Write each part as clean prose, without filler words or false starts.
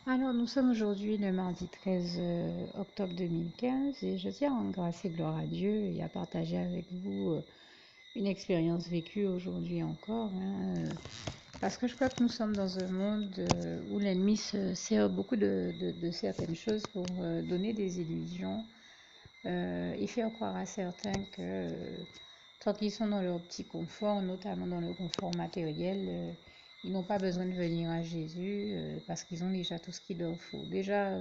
Alors, nous sommes aujourd'hui le mardi 13 octobre 2015 et je tiens à rendre grâce et gloire à Dieu et à partager avec vous une expérience vécue aujourd'hui encore, parce que je crois que nous sommes dans un monde où l'ennemi se sert beaucoup de certaines choses pour donner des illusions et faire croire à certains que tant qu'ils sont dans leur petit confort, notamment dans le confort matériel, ils n'ont pas besoin de venir à Jésus parce qu'ils ont déjà tout ce qu'il leur faut. Déjà,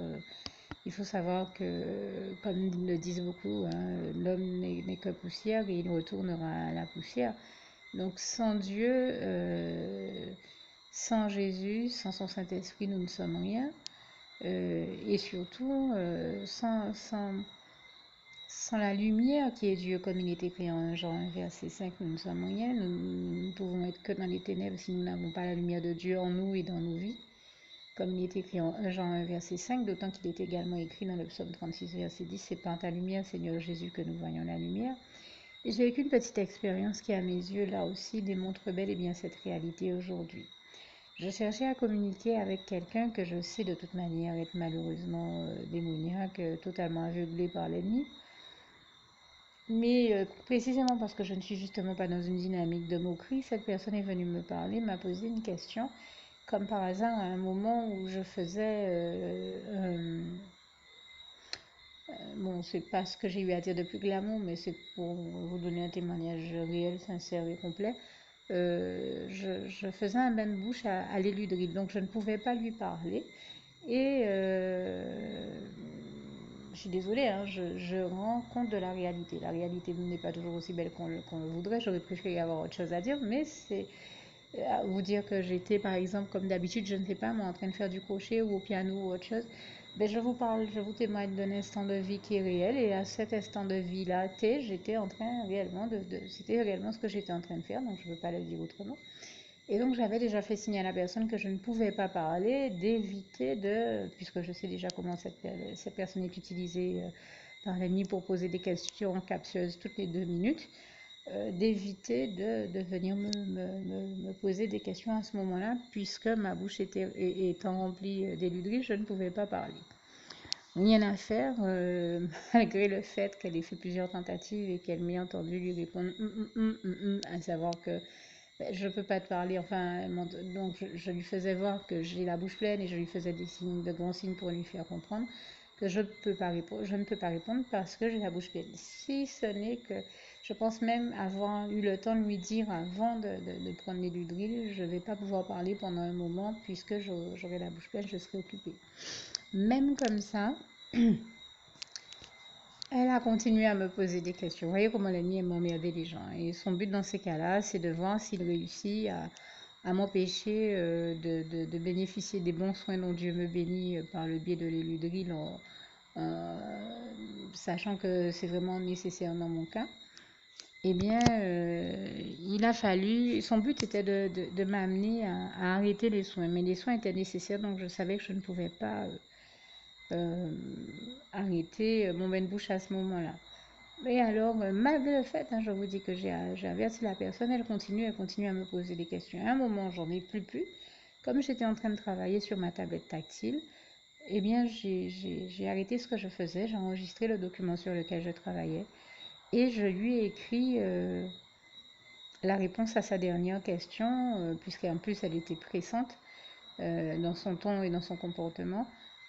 il faut savoir que, comme le disent beaucoup, l'homme n'est que poussière et il retournera à la poussière. Donc sans Dieu, sans Jésus, sans son Saint-Esprit, nous ne sommes rien. Et surtout, sans la lumière qui est Dieu, comme il est écrit en Jean 1, verset 5, nous ne sommes rien. Nous ne pouvons être que dans les ténèbres si nous n'avons pas la lumière de Dieu en nous et dans nos vies. Comme il est écrit en 1 Jean 1, verset 5, d'autant qu'il est également écrit dans le psaume 36, verset 10, c'est par ta lumière, Seigneur Jésus, que nous voyons la lumière. Et j'ai vécu une petite expérience qui, à mes yeux, là aussi, démontre bel et bien cette réalité aujourd'hui. Je cherchais à communiquer avec quelqu'un que je sais de toute manière être malheureusement démoniaque, totalement aveuglé par l'ennemi. Mais précisément parce que je ne suis justement pas dans une dynamique de moquerie, cette personne est venue me parler, m'a posé une question, comme par hasard à un moment où je faisais... bon, c'est pas ce que j'ai eu à dire de plus glamour, mais c'est pour vous donner un témoignage réel, sincère et complet. Je faisais un bain de bouche à l'éludride, donc je ne pouvais pas lui parler. Et je suis désolée, je rends compte de la réalité. La réalité n'est pas toujours aussi belle qu'on le voudrait. J'aurais préféré avoir autre chose à dire, mais c'est vous dire que j'étais, par exemple, comme d'habitude, je ne sais pas, moi, en train de faire du crochet ou au piano ou autre chose. Ben, je vous parle, je vous témoigne d'un instant de vie qui est réel. Et à cet instant de vie-là, j'étais en train réellement c'était réellement ce que j'étais en train de faire, donc je ne peux pas le dire autrement. Et donc j'avais déjà fait signe à la personne que je ne pouvais pas parler, d'éviter puisque je sais déjà comment cette personne est utilisée par l'ennemi pour poser des questions captieuses toutes les 2 minutes, d'éviter de venir me poser des questions à ce moment-là, puisque ma bouche étant remplie d'éluderies, je ne pouvais pas parler. Rien à faire, malgré le fait qu'elle ait fait plusieurs tentatives et qu'elle m'ait entendu lui répondre à savoir que je ne peux pas te parler, enfin, donc je lui faisais voir que j'ai la bouche pleine et je lui faisais des signes, de grands signes pour lui faire comprendre que je ne peux pas répondre parce que j'ai la bouche pleine. Si ce n'est que je pense même avoir eu le temps de lui dire avant de prendre les Ludril, je ne vais pas pouvoir parler pendant un moment puisque j'aurai la bouche pleine, je serai occupée. Même comme ça, elle a continué à me poser des questions. Vous voyez comment l'ennemi aime emmerder les gens. Et son but dans ces cas-là, c'est de voir s'il réussit à m'empêcher de bénéficier des bons soins dont Dieu me bénit par le biais de l'éludril, sachant que c'est vraiment nécessaire dans mon cas. Eh bien, il a fallu, son but était de m'amener à arrêter les soins, mais les soins étaient nécessaires, donc je savais que je ne pouvais pas arrêter mon bain de bouche à ce moment-là. Mais alors, malgré le fait, je vous dis que j'ai averti la personne, elle continue à me poser des questions. À un moment, j'en ai plus pu. Comme j'étais en train de travailler sur ma tablette tactile, eh bien, j'ai arrêté ce que je faisais, j'ai enregistré le document sur lequel je travaillais et je lui ai écrit la réponse à sa dernière question, puisqu'en plus elle était pressante dans son ton et dans son comportement,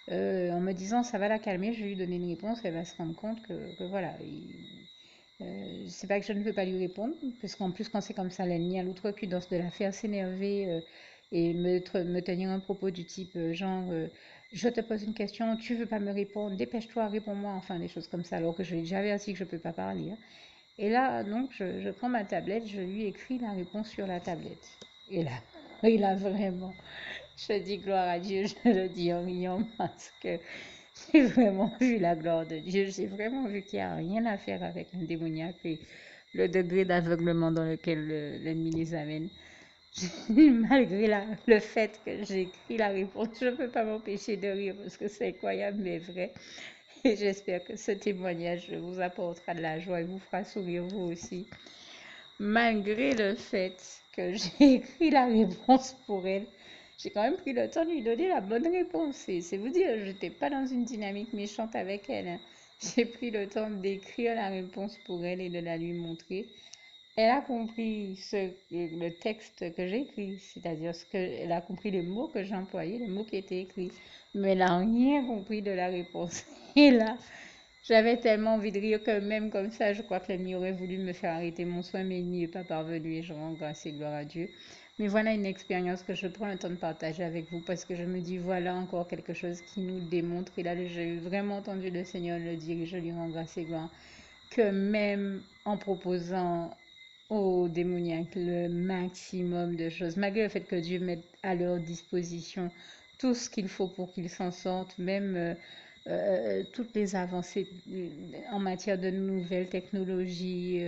en me disant ça va la calmer, je vais lui donner une réponse, elle va se rendre compte que voilà, c'est pas que je ne veux pas lui répondre, parce qu'en plus quand c'est comme ça, l'ennemi a l'outrecuidance de la faire s'énerver et me tenir un propos du type genre je te pose une question, tu veux pas me répondre, dépêche-toi, réponds-moi, enfin des choses comme ça, alors que je l'ai déjà averti que je peux pas parler. Et là, donc, je prends ma tablette, je lui écris la réponse sur la tablette. Et là, il a vraiment, je dis gloire à Dieu, je le dis en riant parce que j'ai vraiment vu la gloire de Dieu. J'ai vraiment vu qu'il n'y a rien à faire avec un démoniaque et le degré d'aveuglement dans lequel l'ennemi les amène. Malgré le fait que j'ai écrit la réponse, je ne peux pas m'empêcher de rire parce que c'est incroyable mais vrai. Et j'espère que ce témoignage vous apportera de la joie et vous fera sourire vous aussi. Malgré le fait que j'ai écrit la réponse pour elle, j'ai quand même pris le temps de lui donner la bonne réponse. Et c'est vous dire, je n'étais pas dans une dynamique méchante avec elle, hein. J'ai pris le temps d'écrire la réponse pour elle et de la lui montrer. Elle a compris le texte que j'ai écrit, c'est-à-dire elle a compris les mots que j'ai employés, les mots qui étaient écrits, mais elle n'a rien compris de la réponse. Et là, j'avais tellement envie de rire que même comme ça, je crois que l'ennemi aurait voulu me faire arrêter mon soin, mais il n'y est pas parvenu et je rends grâce et gloire à Dieu. Mais voilà une expérience que je prends le temps de partager avec vous parce que je me dis, voilà encore quelque chose qui nous démontre, et là j'ai vraiment entendu le Seigneur le dire et je lui rends grâce et gloire, que même en proposant aux démoniaques le maximum de choses, malgré le fait que Dieu mette à leur disposition tout ce qu'il faut pour qu'ils s'en sortent, même toutes les avancées en matière de nouvelles technologies,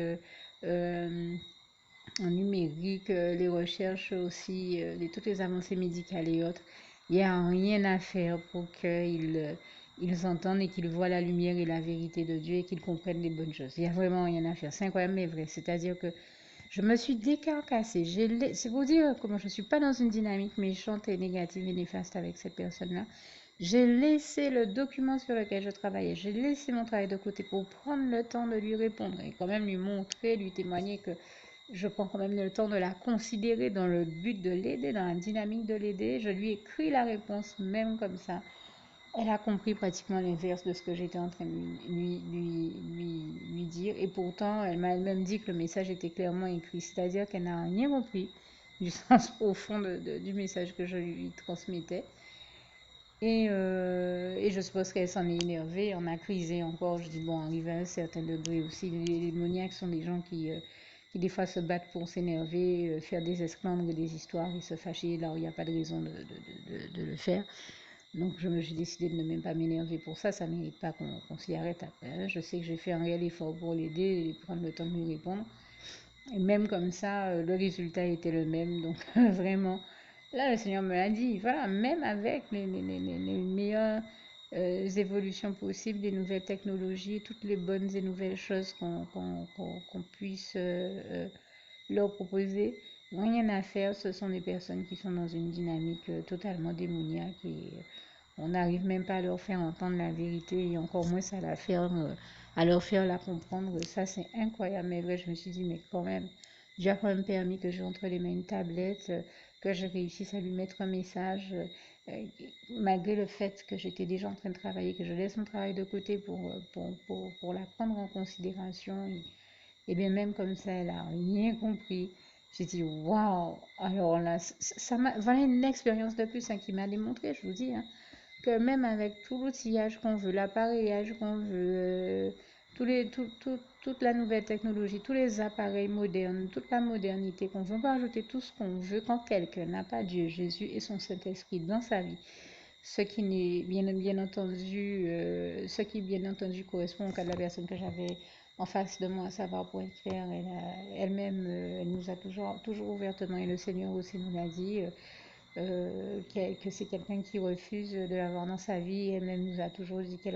en numérique, les recherches aussi, toutes les avancées médicales et autres, il n'y a rien à faire pour qu'ils entendent et qu'ils voient la lumière et la vérité de Dieu et qu'ils comprennent les bonnes choses. Il n'y a vraiment rien à faire. C'est incroyable mais vrai. C'est-à-dire que je me suis décarcassée. C'est pour dire comment je ne suis pas dans une dynamique méchante et négative et néfaste avec cette personne-là. J'ai laissé le document sur lequel je travaillais, j'ai laissé mon travail de côté pour prendre le temps de lui répondre et quand même lui montrer, lui témoigner que je prends quand même le temps de la considérer dans le but de l'aider, dans la dynamique de l'aider. Je lui ai écrit la réponse même comme ça. Elle a compris pratiquement l'inverse de ce que j'étais en train de lui dire. Et pourtant, elle m'a elle-même dit que le message était clairement écrit. C'est-à-dire qu'elle n'a rien compris du sens profond du message que je lui transmettais. Et je suppose qu'elle s'en est énervée, on a crisé encore. Je dis, bon, arrivé à un certain degré aussi, les démoniaques sont des gens qui des fois se battent pour s'énerver, faire des esclandres, des histoires et se fâcher là où il n'y a pas de raison de le faire. Donc je me suis décidé de ne même pas m'énerver pour ça, ça ne mérite pas qu'on s'y arrête après, hein. Je sais que j'ai fait un réel effort pour l'aider et prendre le temps de lui répondre. Et même comme ça, le résultat était le même. Donc vraiment, là le Seigneur me l'a dit, voilà, même avec les meilleures évolutions possibles, des nouvelles technologies, toutes les bonnes et nouvelles choses qu'on puisse leur proposer, rien à faire. Ce sont des personnes qui sont dans une dynamique totalement démoniaque et on n'arrive même pas à leur faire entendre la vérité et encore moins à leur faire la comprendre. Ça, c'est incroyable. Mais vrai, je me suis dit, mais quand même, Dieu a quand même permis que j'ai entre les mains une tablette, que je réussisse à lui mettre un message, malgré le fait que j'étais déjà en train de travailler, que je laisse mon travail de côté pour la prendre en considération. Et bien même comme ça, elle n'a rien compris. J'ai dit, waouh! Alors là, voilà une expérience de plus, hein, qui m'a démontré, je vous dis, hein, que même avec tout l'outillage qu'on veut, l'appareillage qu'on veut, toute la nouvelle technologie, tous les appareils modernes, toute la modernité qu'on veut, on peut ajouter tout ce qu'on veut quand quelqu'un n'a pas Dieu, Jésus et son Saint-Esprit dans sa vie. Ce qui n'est bien entendu, ce qui bien entendu correspond au cas de la personne que j'avais en face de moi, à savoir pour être claire, elle-même, elle nous a toujours ouvertement, et le Seigneur aussi nous l'a dit, que c'est quelqu'un qui refuse de l'avoir dans sa vie. Elle-même nous a toujours dit qu'elle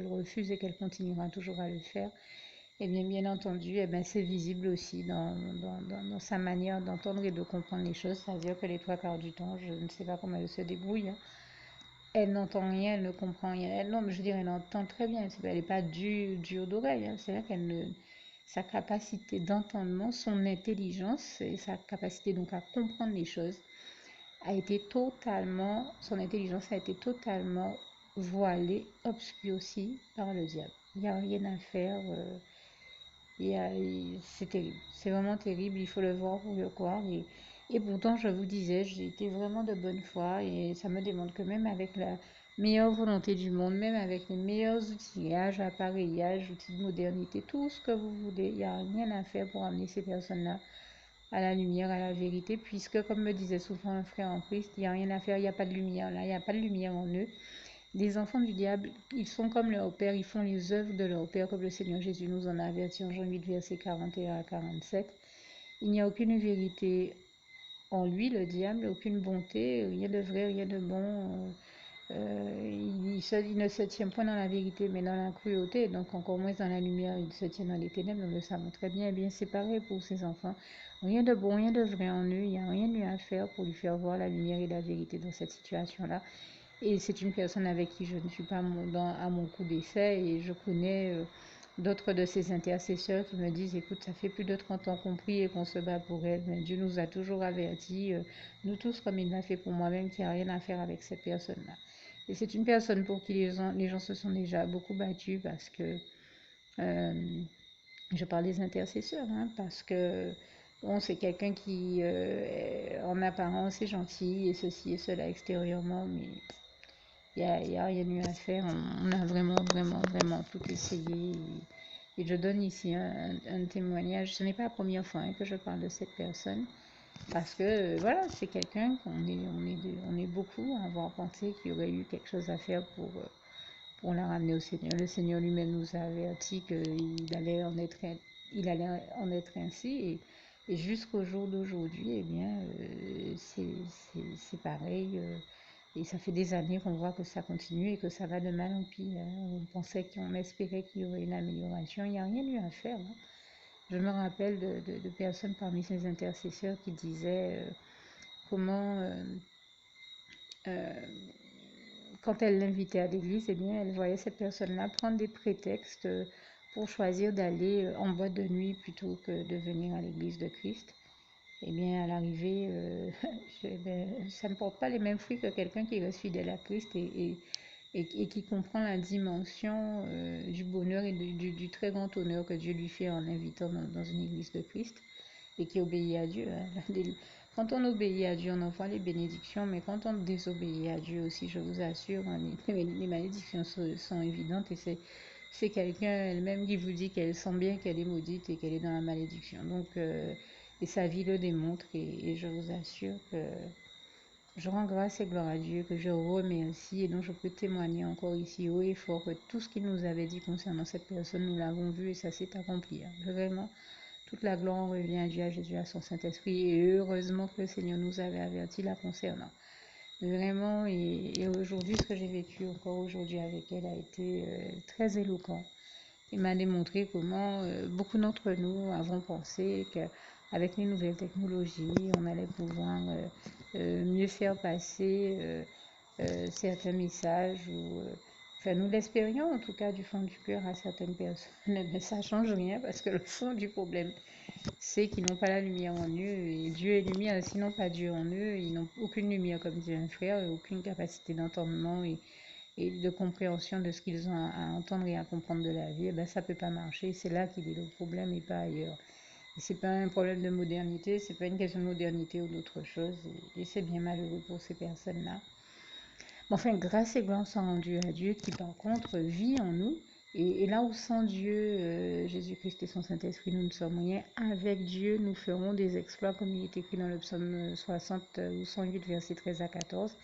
refuse et qu'elle continuera toujours à le faire. Et bien entendu, eh bien, c'est visible aussi dans sa manière d'entendre et de comprendre les choses. C'est-à-dire que les trois quarts du temps, je ne sais pas comment elle se débrouille, hein. Elle n'entend rien, elle ne comprend rien. Non, mais je veux dire, elle entend très bien. Elle n'est pas dure d'oreille, hein. C'est-à-dire qu'elle ne, sa capacité d'entendement, son intelligence et sa capacité donc à comprendre les choses son intelligence a été totalement voilée, obscurcie par le diable. Il n'y a rien à faire. C'est terrible. C'est vraiment terrible. Il faut le voir pour le croire. Et pourtant, je vous disais, j'ai été vraiment de bonne foi et ça me démontre que même avec la meilleure volonté du monde, même avec les meilleurs outillages, appareillages, outils de modernité, tout ce que vous voulez, il n'y a rien à faire pour amener ces personnes-là à la lumière, à la vérité, puisque, comme me disait souvent un frère en Christ, il n'y a rien à faire, il n'y a pas de lumière là, il n'y a pas de lumière en eux. Les enfants du diable, ils sont comme leur père, ils font les œuvres de leur père, comme le Seigneur Jésus nous en a averti en Jean 8, versets 41 à 47. Il n'y a aucune vérité en lui, le diable, aucune bonté, rien de vrai, rien de bon. Il ne se tient point dans la vérité, mais dans la cruauté, donc encore moins dans la lumière, il se tient dans les ténèbres, nous le savons très bien, et bien séparé pour ses enfants. rien de bon, rien de vrai en eux, il n'y a rien eu à faire pour lui faire voir la lumière et la vérité dans cette situation-là. Et c'est une personne avec qui je ne suis pas à mon coup d'essai et je connais d'autres de ses intercesseurs qui me disent, écoute, ça fait plus de 30 ans qu'on prie et qu'on se bat pour elle, mais Dieu nous a toujours avertis, nous tous comme il l'a fait pour moi-même, qu'il n'y a rien à faire avec cette personne-là. Et c'est une personne pour qui les gens se sont déjà beaucoup battus parce que, euh, je parle des intercesseurs, hein, parce que bon, c'est quelqu'un qui, en apparence, est gentil et ceci et cela extérieurement, mais y a rien eu à faire. On a vraiment tout essayé. Et je donne ici un témoignage. Ce n'est pas la première fois hein, que je parle de cette personne. Parce que voilà, c'est quelqu'un on est beaucoup à avoir pensé qu'il y aurait eu quelque chose à faire pour la ramener au Seigneur. Le Seigneur lui-même nous a averti il allait en être ainsi. Et jusqu'au jour d'aujourd'hui, eh bien, c'est pareil. Et ça fait des années qu'on voit que ça continue et que ça va de mal en pire. Hein. On espérait qu'il y aurait une amélioration. Il n'y a rien eu à faire. Hein. Je me rappelle de personnes parmi ces intercesseurs qui disaient comment, euh, quand elle l'invitait à l'église, eh bien, elle voyait cette personne-là prendre des prétextes pour choisir d'aller en boîte de nuit plutôt que de venir à l'église de Christ. Eh bien, à l'arrivée, ça ne porte pas les mêmes fruits que quelqu'un qui reste fidèle à Christ et qui comprend la dimension du bonheur et du très grand honneur que Dieu lui fait en l'invitant dans une église de Christ et qui obéit à Dieu. Hein. Quand on obéit à Dieu, on envoie les bénédictions, mais quand on désobéit à Dieu aussi, je vous assure, hein, les malédictions sont évidentes et c'est quelqu'un elle-même qui vous dit qu'elle sent bien qu'elle est maudite et qu'elle est dans la malédiction. Donc, et sa vie le démontre et je vous assure que je rends grâce et gloire à Dieu, que je remercie et dont je peux témoigner encore ici haut et fort que tout ce qu'il nous avait dit concernant cette personne, nous l'avons vu et ça s'est accompli. Hein. Vraiment, toute la gloire revient à Dieu, à Jésus, à son Saint-Esprit et heureusement que le Seigneur nous avait avertis la concernant. Vraiment, et aujourd'hui, ce que j'ai vécu encore aujourd'hui avec elle a été très éloquent. Il m'a démontré comment beaucoup d'entre nous avons pensé qu'avec les nouvelles technologies, on allait pouvoir mieux faire passer certains messages enfin nous l'espérions en tout cas du fond du cœur à certaines personnes, mais ça ne change rien parce que le fond du problème c'est qu'ils n'ont pas la lumière en eux et Dieu est lumière, s'ils n'ont pas Dieu en eux, ils n'ont aucune lumière comme dit un frère et aucune capacité d'entendement et de compréhension de ce qu'ils ont à entendre et à comprendre de la vie, eh ben, ça ne peut pas marcher. C'est là qu'il est le problème et pas ailleurs. Et c'est pas un problème de modernité, c'est pas une question de modernité ou d'autre chose. Et c'est bien malheureux pour ces personnes-là. Enfin, grâce et gloire sont rendues à Dieu qui, par contre, vit en nous. Et là où sans Dieu, Jésus-Christ et son Saint-Esprit, nous ne sommes rien, avec Dieu, nous ferons des exploits, comme il est écrit dans le psaume 60 ou 108, versets 13 à 14.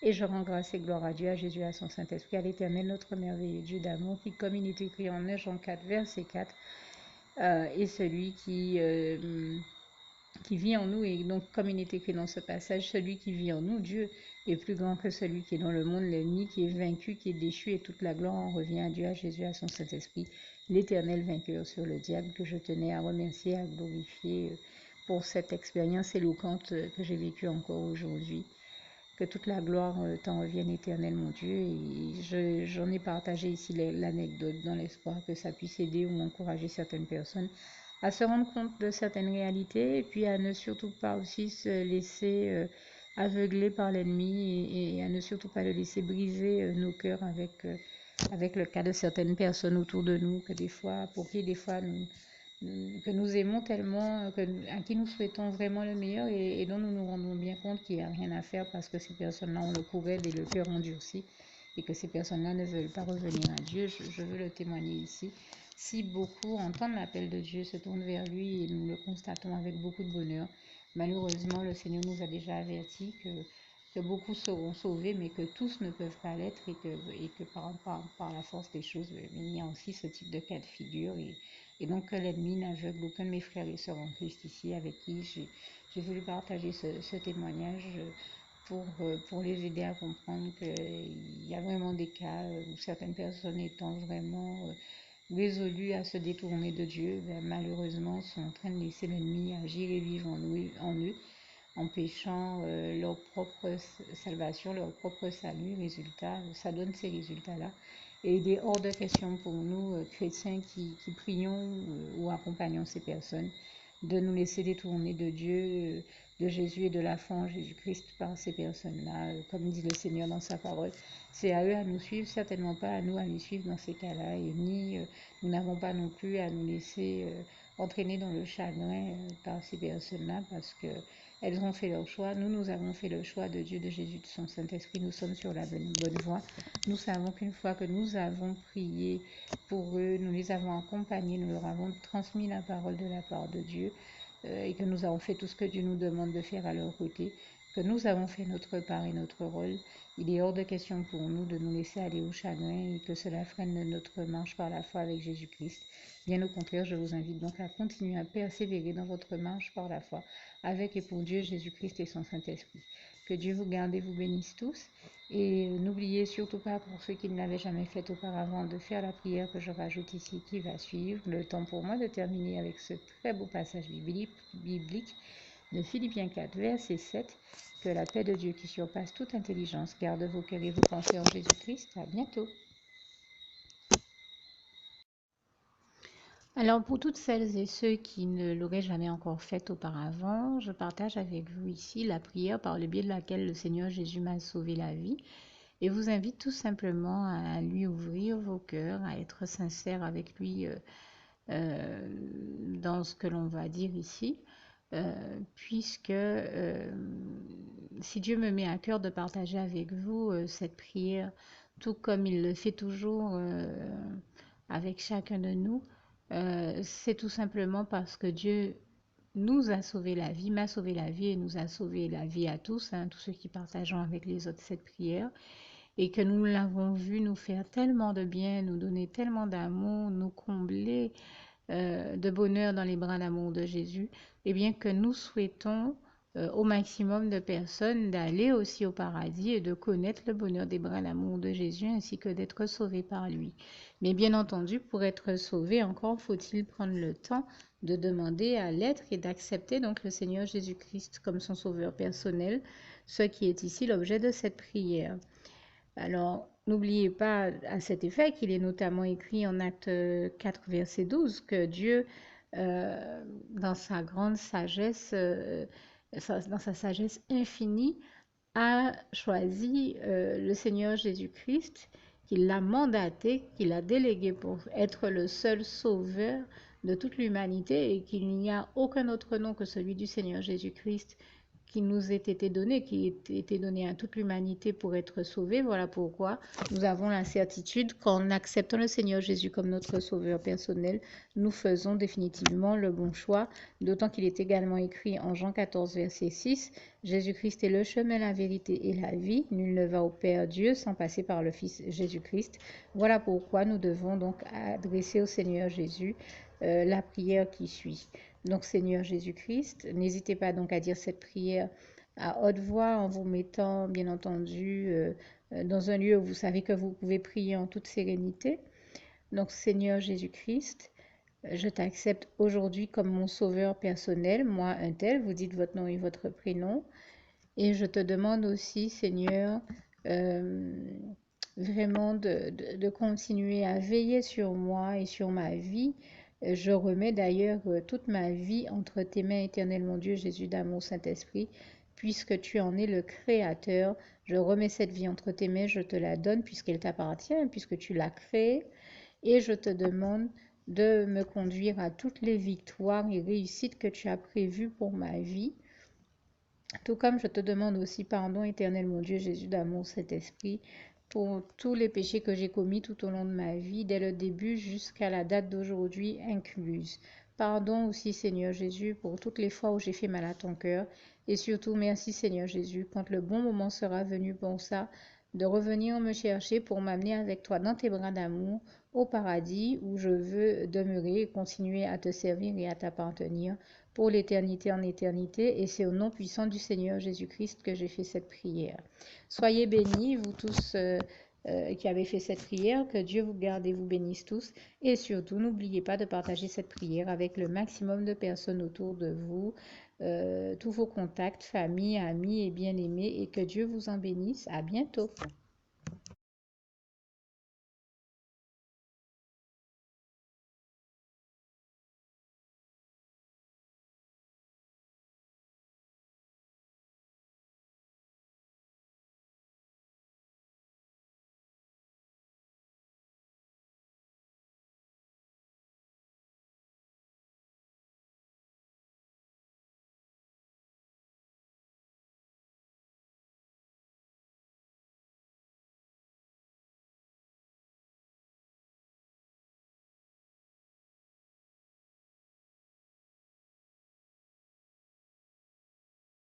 Et je rends grâce et gloire à Dieu, à Jésus, à son Saint-Esprit, à l'Éternel, notre merveilleux Dieu d'amour, qui, comme il est écrit en 1 Jean 4, verset 4, est celui qui vit en nous. Et donc, comme il est écrit dans ce passage, celui qui vit en nous, Dieu, est plus grand que celui qui est dans le monde, l'ennemi qui est vaincu, qui est déchu, et toute la gloire en revient à Dieu, à Jésus, à son Saint-Esprit, l'Éternel vainqueur sur le diable, que je tenais à remercier, à glorifier pour cette expérience éloquente que j'ai vécue encore aujourd'hui. Que toute la gloire t'en revienne éternelle, mon Dieu. Et j'en ai partagé ici l'anecdote dans l'espoir que ça puisse aider ou encourager certaines personnes à se rendre compte de certaines réalités et puis à ne surtout pas aussi se laisser aveugler par l'ennemi et à ne surtout pas le laisser briser nos cœurs avec le cas de certaines personnes autour de nous que des fois, pour qui des fois que nous aimons tellement, à qui nous souhaitons vraiment le meilleur et dont nous nous rendons bien compte qu'il n'y a rien à faire parce que ces personnes-là ont le courage et le cœur endurci et que ces personnes-là ne veulent pas revenir à Dieu. Je veux le témoigner ici. Si beaucoup entendent l'appel de Dieu, se tournent vers lui et nous le constatons avec beaucoup de bonheur, malheureusement, le Seigneur nous a déjà averti que beaucoup seront sauvés, mais que tous ne peuvent pas l'être et que par la force des choses, il y a aussi ce type de cas de figure. Et donc que l'ennemi n'aveugle aucun de mes frères et sœurs en Christ ici avec qui j'ai voulu partager ce témoignage pour les aider à comprendre qu'il y a vraiment des cas où certaines personnes étant vraiment résolus à se détourner de Dieu, malheureusement sont en train de laisser l'ennemi agir et vivre en eux, en péchant leur propre salvation, leur propre salut. Résultat, ça donne ces résultats-là. Et il est hors de question pour nous, chrétiens qui prions ou accompagnons ces personnes, de nous laisser détourner de Dieu, de Jésus et de la foi en Jésus-Christ par ces personnes-là. Comme dit le Seigneur dans sa parole, c'est à eux à nous suivre, certainement pas à nous à les suivre dans ces cas-là. Et ni nous n'avons pas non plus à nous laisser entraîner dans le chagrin par ces personnes-là, parce que elles ont fait leur choix. Nous avons fait le choix de Dieu, de Jésus, de son Saint-Esprit. Nous sommes sur la bonne voie. Nous savons qu'une fois que nous avons prié pour eux, nous les avons accompagnés, nous leur avons transmis la parole de la part de Dieu, et que nous avons fait tout ce que Dieu nous demande de faire à leur côté, que nous avons fait notre part et notre rôle. Il est hors de question pour nous de nous laisser aller au chagrin et que cela freine notre marche par la foi avec Jésus-Christ. Bien au contraire, je vous invite donc à continuer à persévérer dans votre marche par la foi avec et pour Dieu, Jésus-Christ et son Saint-Esprit. Que Dieu vous garde et vous bénisse tous. Et n'oubliez surtout pas, pour ceux qui ne l'avaient jamais fait auparavant, de faire la prière que je rajoute ici qui va suivre. Le temps pour moi de terminer avec ce très beau passage biblique de Philippiens 4, verset 7. Que la paix de Dieu qui surpasse toute intelligence garde vos cœurs et vos pensées en Jésus-Christ. À bientôt. Alors pour toutes celles et ceux qui ne l'auraient jamais encore fait auparavant, je partage avec vous ici la prière par le biais de laquelle le Seigneur Jésus m'a sauvé la vie et vous invite tout simplement à lui ouvrir vos cœurs, à être sincère avec lui dans ce que l'on va dire ici, puisque si Dieu me met à cœur de partager avec vous cette prière, tout comme il le fait toujours avec chacun de nous, c'est tout simplement parce que Dieu nous a sauvé la vie, m'a sauvé la vie et nous a sauvé la vie à tous, tous ceux qui partageons avec les autres cette prière, et que nous l'avons vu nous faire tellement de bien, nous donner tellement d'amour, nous combler de bonheur dans les bras d'amour de Jésus, et bien que nous souhaitons au maximum de personnes d'aller aussi au paradis et de connaître le bonheur des bras d'amour de Jésus ainsi que d'être sauvés par lui. Mais bien entendu, pour être sauvé, encore faut-il prendre le temps de demander à l'être et d'accepter donc le Seigneur Jésus-Christ comme son sauveur personnel, ce qui est ici l'objet de cette prière. Alors, n'oubliez pas à cet effet qu'il est notamment écrit en Acte 4, verset 12, que Dieu, dans sa grande sagesse, dans sa sagesse infinie, a choisi le Seigneur Jésus-Christ, qu'il l'a mandaté, qu'il a délégué pour être le seul sauveur de toute l'humanité et qu'il n'y a aucun autre nom que celui du Seigneur Jésus-Christ qui nous ait été donné, qui ait été donné à toute l'humanité pour être sauvé. Voilà pourquoi nous avons la certitude qu'en acceptant le Seigneur Jésus comme notre sauveur personnel, nous faisons définitivement le bon choix, d'autant qu'il est également écrit en Jean 14, verset 6, Jésus-Christ est le chemin, la vérité et la vie. Nul ne va au Père Dieu sans passer par le Fils Jésus-Christ. Voilà pourquoi nous devons donc adresser au Seigneur Jésus la prière qui suit. Donc Seigneur Jésus-Christ, n'hésitez pas donc à dire cette prière à haute voix en vous mettant bien entendu dans un lieu où vous savez que vous pouvez prier en toute sérénité. Donc Seigneur Jésus-Christ, je t'accepte aujourd'hui comme mon sauveur personnel, moi un tel, vous dites votre nom et votre prénom. Et je te demande aussi Seigneur vraiment de continuer à veiller sur moi et sur ma vie. Je remets d'ailleurs toute ma vie entre tes mains, éternel mon Dieu, Jésus d'amour, Saint-Esprit, puisque tu en es le Créateur. Je remets cette vie entre tes mains, je te la donne puisqu'elle t'appartient, puisque tu l'as créée. Et je te demande de me conduire à toutes les victoires et réussites que tu as prévues pour ma vie. Tout comme je te demande aussi pardon, éternel mon Dieu, Jésus d'amour, Saint-Esprit, pour tous les péchés que j'ai commis tout au long de ma vie, dès le début jusqu'à la date d'aujourd'hui incluse. Pardon aussi, Seigneur Jésus, pour toutes les fois où j'ai fait mal à ton cœur. Et surtout, merci, Seigneur Jésus, quand le bon moment sera venu pour ça, de revenir me chercher pour m'amener avec toi dans tes bras d'amour au paradis où je veux demeurer et continuer à te servir et à t'appartenir pour l'éternité en éternité. Et c'est au nom puissant du Seigneur Jésus-Christ que j'ai fait cette prière. Soyez bénis, vous tous qui avez fait cette prière. Que Dieu vous garde et vous bénisse tous. Et surtout, n'oubliez pas de partager cette prière avec le maximum de personnes autour de vous, tous vos contacts, famille, amis et bien-aimés. Et que Dieu vous en bénisse. À bientôt.